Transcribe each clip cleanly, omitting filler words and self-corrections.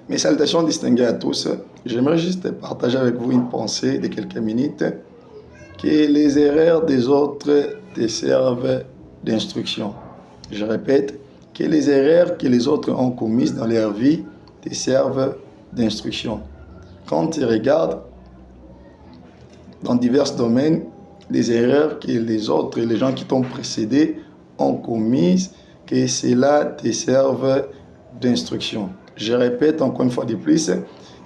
Mes salutations distinguées à tous. J'aimerais juste partager avec vous une pensée de quelques minutes. Que les erreurs des autres te servent d'instruction. Je répète, que les erreurs que les autres ont commises dans leur vie te servent d'instruction. Quand tu regardes dans divers domaines, les erreurs que les autres, les gens qui t'ont précédé ont commises, que cela te serve d'instruction. Je répète encore une fois de plus,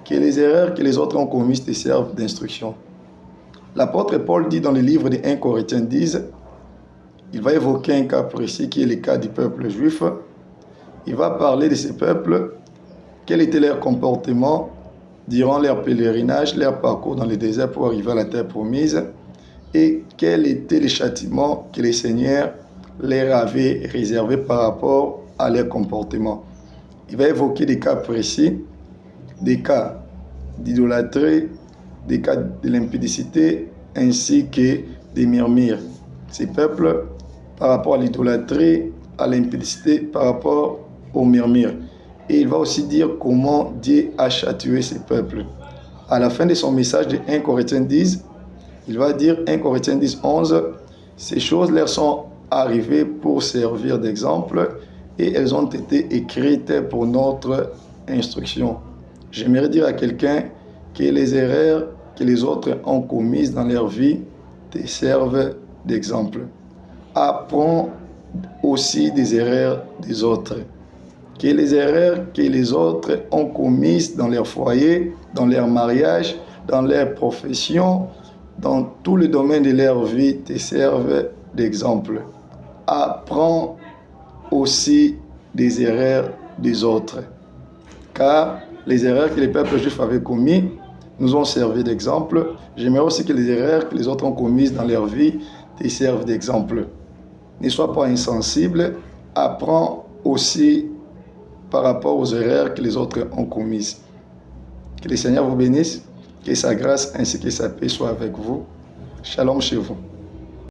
que les erreurs que les autres ont commises te servent d'instruction. L'apôtre Paul dit dans le livre de 1 Corinthiens 10, il va évoquer un cas précis qui est le cas du peuple juif. Il va parler de ce peuple, quel était leur comportement durant leur pèlerinage, leur parcours dans le désert pour arriver à la terre promise, et quel était le châtiment que le Seigneur leur avait réservé par rapport à leur comportement. Il va évoquer des cas précis, des cas d'idolâtrie, des cas de l'impudicité, ainsi que des murmures. Ces peuples, par rapport à l'idolâtrie, à l'impudicité, par rapport aux murmures. Et il va aussi dire comment Dieu a châtié ces peuples. À la fin de son message de 1 Corinthiens 10, il va dire 1 Corinthiens 10, 11, ces choses leur sont arrivées pour servir d'exemple et elles ont été écrites pour notre instruction. J'aimerais dire à quelqu'un que les erreurs que les autres ont commises dans leur vie te servent d'exemple. Apprends aussi des erreurs des autres. Que les erreurs que les autres ont commises dans leur foyer, dans leur mariage, dans leur profession, dans tous les domaines de leur vie te servent d'exemple. Apprends aussi des erreurs des autres. Car les erreurs que les peuples juifs avaient commises nous ont servi d'exemple. J'aimerais aussi que les erreurs que les autres ont commises dans leur vie te servent d'exemple. Ne sois pas insensible. Apprends aussi par rapport aux erreurs que les autres ont commises. Que le Seigneur vous bénisse, que sa grâce ainsi que sa paix soient avec vous. Shalom chez vous.